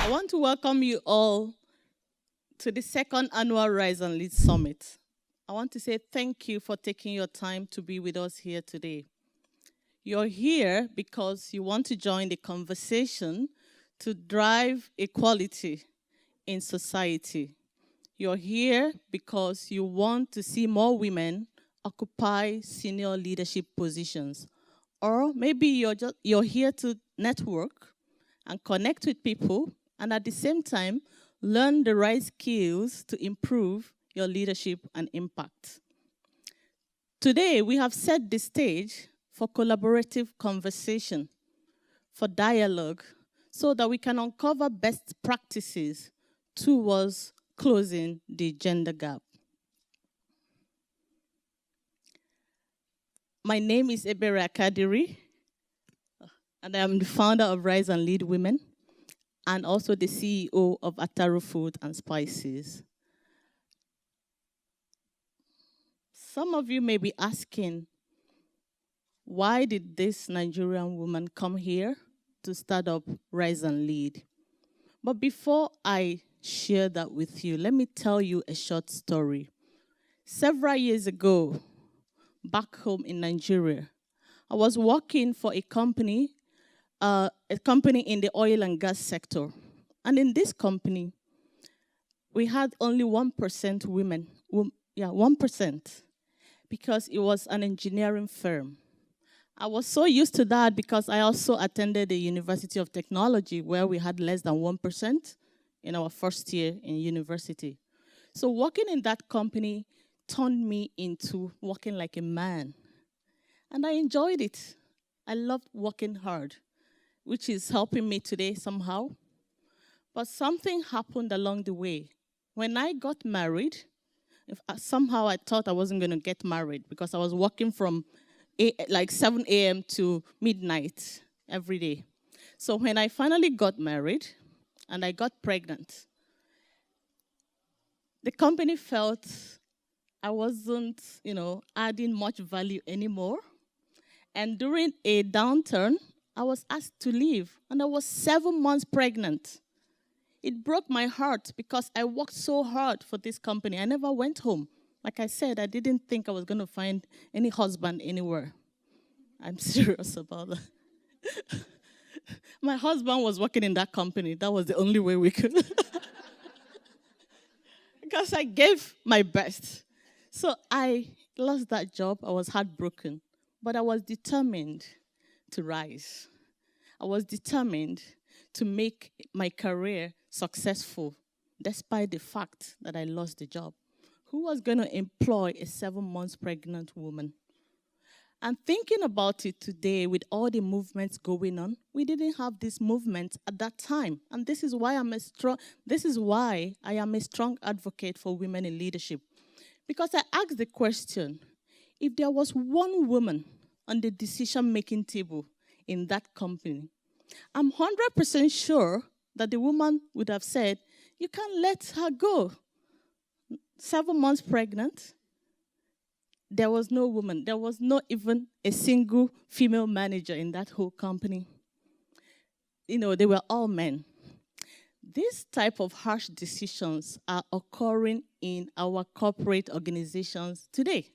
I want to welcome you all to the second annual Rise and Lead Summit. I want to say thank you for taking your time to be with us here today. You're here because you want to join the conversation to drive equality in society. You're here because you want to see more women occupy senior leadership positions. Or maybe you're here to network and connect with people and at the same time learn the right skills to improve your leadership and impact. Today, we have set the stage for collaborative conversation, for dialogue, so that we can uncover best practices towards closing the gender gap. My name is Ebere Akadiri, and I am the founder of Rise and Lead Women, and also the CEO of Ataru Food and Spices. Some of you may be asking, why did this Nigerian woman come here to start up Rise and Lead? But before I share that with you, let me tell you a short story. Several years ago, back home in Nigeria, I was working for a company in the oil and gas sector. And in this company, we had only 1% women. 1%, because it was an engineering firm. I was so used to that because I also attended the University of Technology where we had less than 1% in our first year in university. So working in that company turned me into working like a man. And I enjoyed it. I loved working hard, which is helping me today somehow. But something happened along the way. When I got married, somehow I thought I wasn't going to get married because I was working from like 7 a.m. to midnight every day. So when I finally got married and I got pregnant, the company felt I wasn't, adding much value anymore. And during a downturn, I was asked to leave, and I was 7 months pregnant. It broke my heart because I worked so hard for this company. I never went home. Like I said, I didn't think I was going to find any husband anywhere. I'm serious about that. My husband was working in that company. That was the only way we could. Because I gave my best. So I lost that job. I was heartbroken. But I was determined to rise. I was determined to make my career successful, despite the fact that I lost the job. Who was going to employ a 7 months pregnant woman? And thinking about it today, with all the movements going on, we didn't have this movement at that time. And this is why I am a strong advocate for women in leadership. Because I asked the question, if there was one woman on the decision-making table in that company, I'm 100% sure that the woman would have said, you can't let her go. 7 months pregnant, there was no woman. There was not even a single female manager in that whole company. They were all men. These type of harsh decisions are occurring in our corporate organizations today.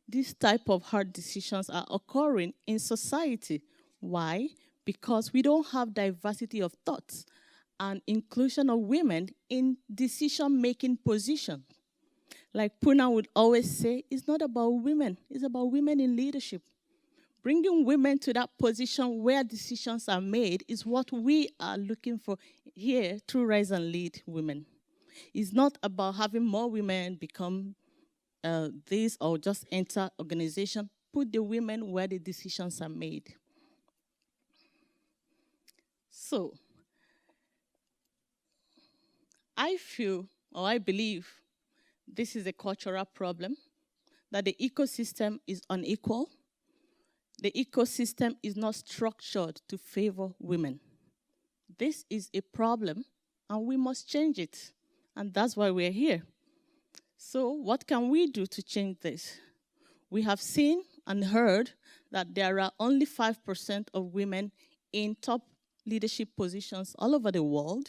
These type of hard decisions are occurring in society. Why? Because we don't have diversity of thoughts and inclusion of women in decision-making positions. Like Puna would always say, it's not about women, it's about women in leadership. Bringing women to that position where decisions are made is what we are looking for here through Rise and Lead Women. It's not about having more women become this or just enter organization. Put the women where the decisions are made. So, I believe this is a cultural problem, that the ecosystem is unequal. The ecosystem is not structured to favor women. This is a problem, and we must change it. And that's why we're here. So what can we do to change this? We have seen and heard that there are only 5% of women in top leadership positions all over the world.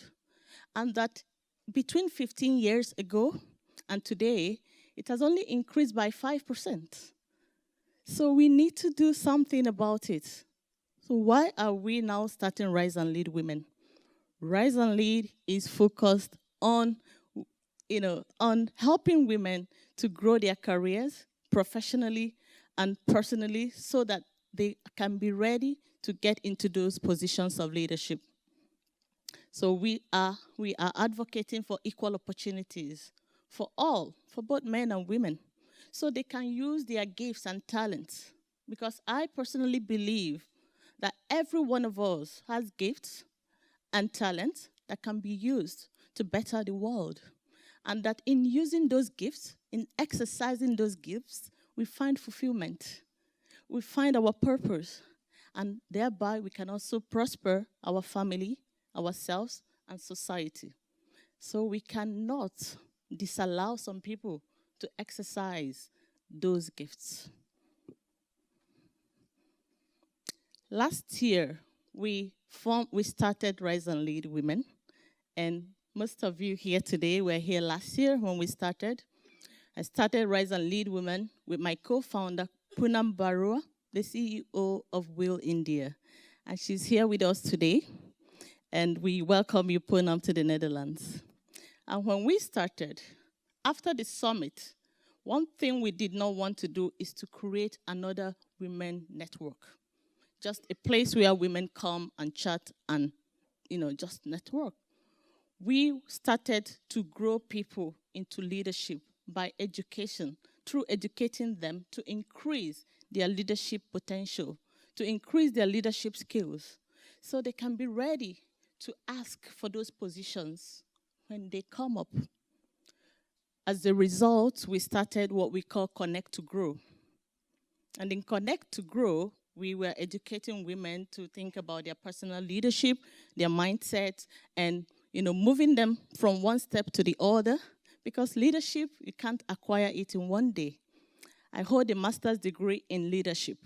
and that between 15 years ago and today, it has only increased by 5%. So we need to do something about it. So why are we now starting Rise and Lead Women? Rise and Lead is focused on, on helping women to grow their careers professionally and personally so that they can be ready to get into those positions of leadership. So we are advocating for equal opportunities for all, for both men and women, so they can use their gifts and talents. Because I personally believe that every one of us has gifts and talents that can be used to better the world. And that in using those gifts, in exercising those gifts, we find fulfillment. We find our purpose. And thereby we can also prosper our family, ourselves, and society. So we cannot disallow some people to exercise those gifts. Last year, we started Rise and Lead Women, and most of you here today were here last year when we started. I started Rise and Lead Women with my co-founder, Poonam Barua, the CEO of Will India, and she's here with us today. And we welcome you, Poonam, to the Netherlands. And when we started, after the summit, one thing we did not want to do is to create another women network. Just a place where women come and chat and, just network. We started to grow people into leadership by education, through educating them to increase their leadership potential, to increase their leadership skills, so they can be ready to ask for those positions when they come up. As a result, we started what we call Connect to Grow. And in Connect to Grow, we were educating women to think about their personal leadership, their mindset, and moving them from one step to the other. Because leadership, you can't acquire it in one day. I hold a master's degree in leadership.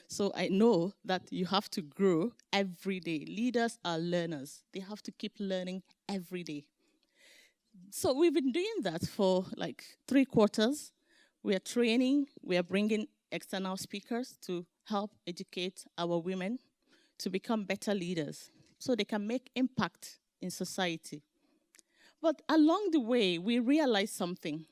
So I know that you have to grow every day. Leaders are learners. They have to keep learning every day. So we've been doing that for like 3 quarters. We are training. We are bringing external speakers to help educate our women to become better leaders so they can make impact in society. But along the way, we realized something,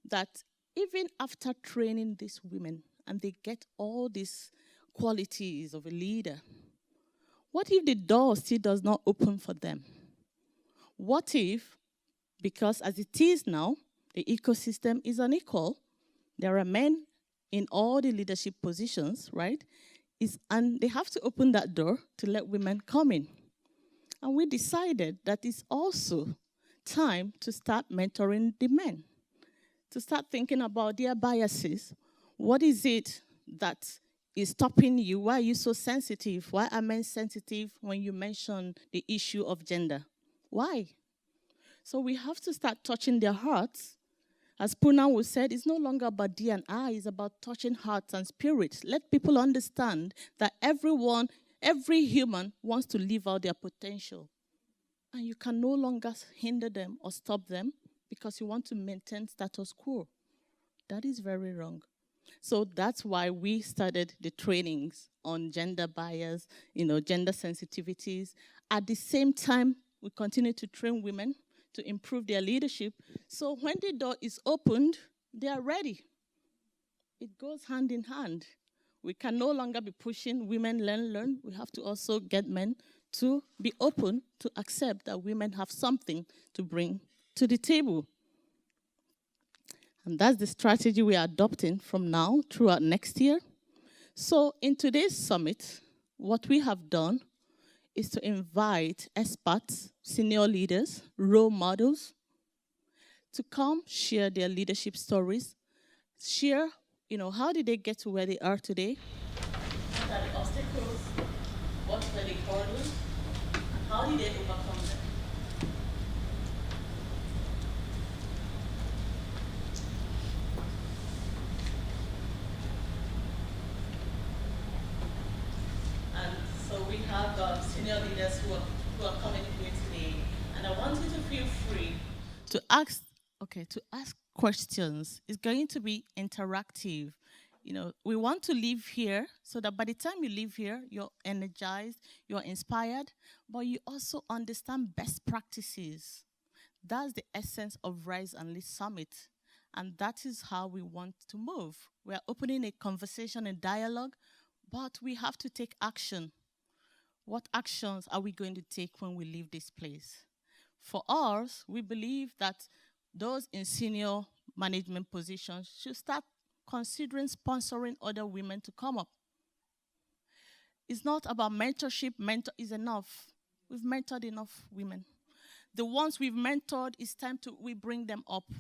that even after training these women and they get all these qualities of a leader, what if the door still does not open for them? What if, because as it is now, the ecosystem is unequal, there are men in all the leadership positions, right? And they have to open that door to let women come in. And we decided that it's also time to start mentoring the men, to start thinking about their biases. What is it that is stopping you? Why are you so sensitive? Why are men sensitive when you mention the issue of gender? Why? So we have to start touching their hearts. As Poonam said, it's no longer about D&I, it's about touching hearts and spirits. Let people understand that every human wants to live out their potential. And you can no longer hinder them or stop them because you want to maintain status quo. That is very wrong. So that's why we started the trainings on gender bias, gender sensitivities. At the same time, we continue to train women to improve their leadership. So when the door is opened, they are ready. It goes hand in hand. We can no longer be pushing women learn. We have to also get men to be open to accept that women have something to bring to the table. And that's the strategy we are adopting from now throughout next year. So in today's summit, what we have done is to invite experts, senior leaders, role models, to come share their leadership stories, share, how did they get to where they are today? What are the obstacles? What were the hurdles? And how did they overcome them? And so we have senior leaders who are coming here today, and And I want you to feel free to ask questions. It's going to be interactive. We want to leave here so that by the time you leave here, you're energized, you're inspired, but you also understand best practices. That's the essence of Rise and Lead Summit. And that is how we want to move. We are opening a conversation and dialogue, but we have to take action. What actions are we going to take when we leave this place? For us, we believe that those in senior management positions should start considering sponsoring other women to come up. It's not about mentorship. Mentor is enough. We've mentored enough women. The ones we've mentored, it's time we bring them up.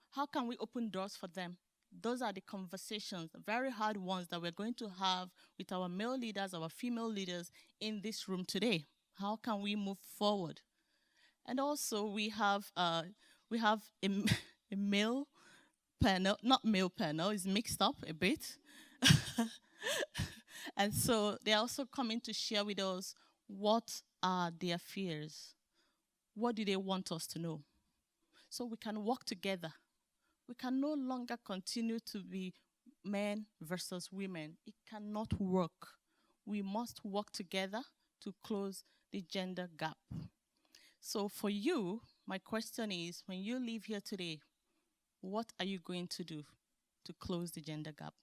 How can we open doors for them? Those are the conversations, the very hard ones that we're going to have with our male leaders, our female leaders in this room today. How can we move forward? And also we have a male panel, not male panel, it's mixed up a bit. And so they're also coming to share with us what are their fears. What do they want us to know? So we can work together. We can no longer continue to be men versus women. It cannot work. We must work together to close the gender gap. So for you, my question is, when you leave here today, what are you going to do to close the gender gap?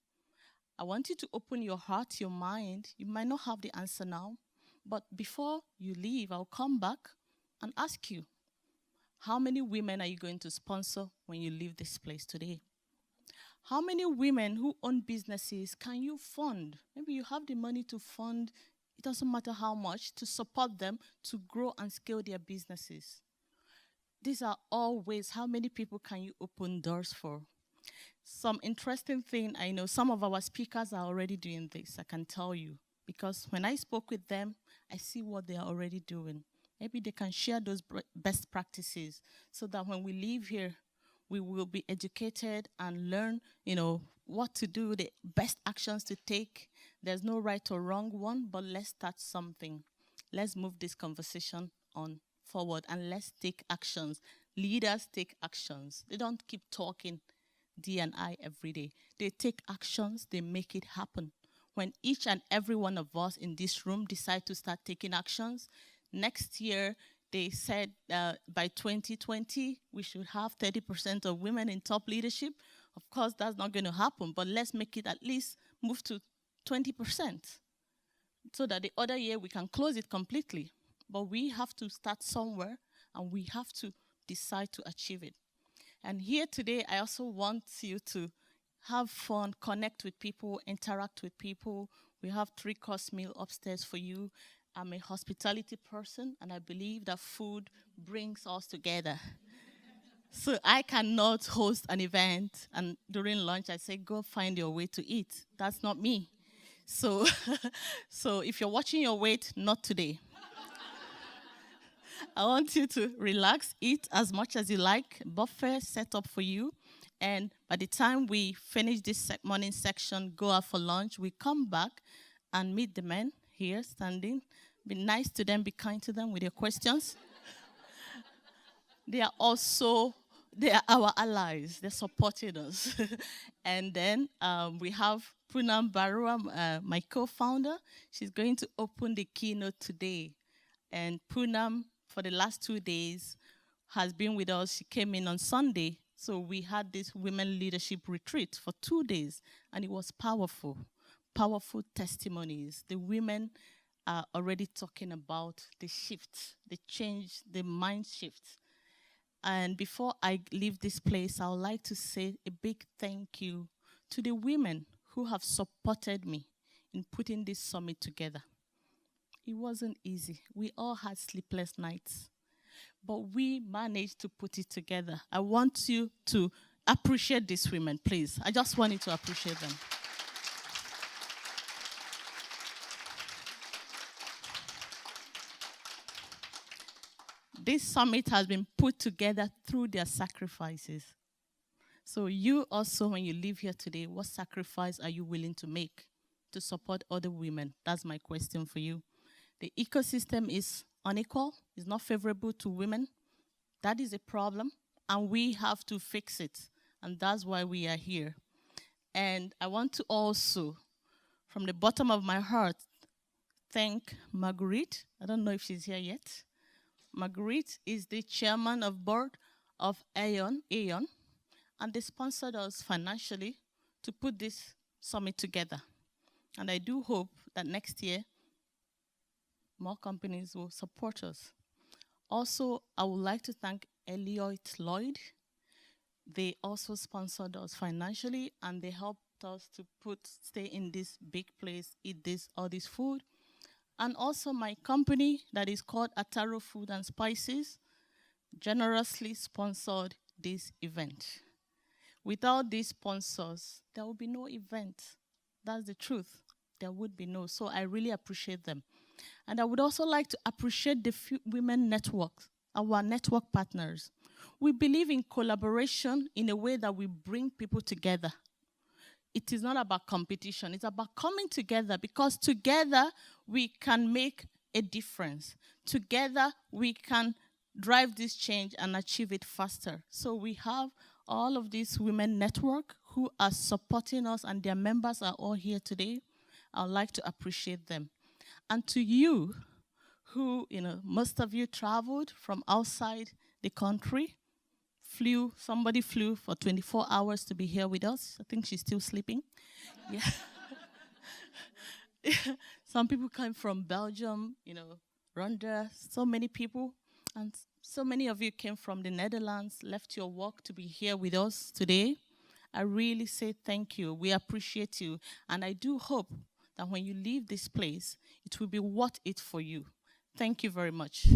I want you to open your heart, your mind. You might not have the answer now, but before you leave, I'll come back and ask you, how many women are you going to sponsor when you leave this place today? How many women who own businesses can you fund? Maybe you have the money to fund, it doesn't matter how much, to support them to grow and scale their businesses. These are all ways. How many people can you open doors for? Some interesting thing, I know some of our speakers are already doing this, I can tell you. Because when I spoke with them, I see what they are already doing. Maybe they can share those best practices so that when we leave here, we will be educated and learn, what to do, the best actions to take. There's no right or wrong one, but let's start something. Let's move this conversation on forward and let's take actions. Leaders take actions. They don't keep talking D&I every day. They take actions, they make it happen. When each and every one of us in this room decide to start taking actions, next year, they said by 2020, we should have 30% of women in top leadership. Of course, that's not going to happen, but let's make it at least move to 20% so that the other year we can close it completely. But we have to start somewhere, and we have to decide to achieve it. And here today, I also want you to have fun, connect with people, interact with people. We have 3-course meal upstairs for you. I'm a hospitality person, and I believe that food brings us together. So I cannot host an event, and during lunch I say, go find your way to eat. That's not me. So, so if you're watching your weight, not today. I want you to relax, eat as much as you like. Buffet set up for you. And by the time we finish this morning section, go out for lunch, we come back and meet the men here standing. Be nice to them, be kind to them with your questions. They are our allies. They're supporting us. And then we have Poonam Barua, my co-founder. She's going to open the keynote today. And Poonam, for the last 2 days, has been with us. She came in on Sunday. So we had this women leadership retreat for 2 days. And it was powerful, powerful testimonies. The women are already talking about the shift, the change, the mind shift. And before I leave this place, I would like to say a big thank you to the women who have supported me in putting this summit together. It wasn't easy. We all had sleepless nights, but we managed to put it together. I want you to appreciate these women, please. I just want you to appreciate them. This summit has been put together through their sacrifices. So you also, when you leave here today, what sacrifice are you willing to make to support other women? That's my question for you. The ecosystem is unequal, it's not favorable to women. That is a problem, and we have to fix it. And that's why we are here. And I want to also, from the bottom of my heart, thank Marguerite. I don't know if she's here yet. Marguerite is the chairman of board of Aeon, and they sponsored us financially to put this summit together. And I do hope that next year, more companies will support us. Also, I would like to thank Elliott Lloyd. They also sponsored us financially, and they helped us to stay in this big place, eat all this food. And also my company that is called Ataro Food and Spices generously sponsored this event. Without these sponsors, there will be no event. That's the truth. There would be no. So I really appreciate them. And I would also like to appreciate the Women Network, our network partners. We believe in collaboration in a way that we bring people together. It is not about competition. It's about coming together, because together we can make a difference. Together we can drive this change and achieve it faster. So we have all of these women network who are supporting us, and their members are all here today. I would like to appreciate them. And to you who, most of you traveled from outside the country, somebody flew for 24 hours to be here with us. I think she's still sleeping. Yeah. Some people came from Belgium, Rwanda, so many people. And so many of you came from the Netherlands, left your work to be here with us today. I really say thank you. We appreciate you. And I do hope that when you leave this place, it will be worth it for you. Thank you very much.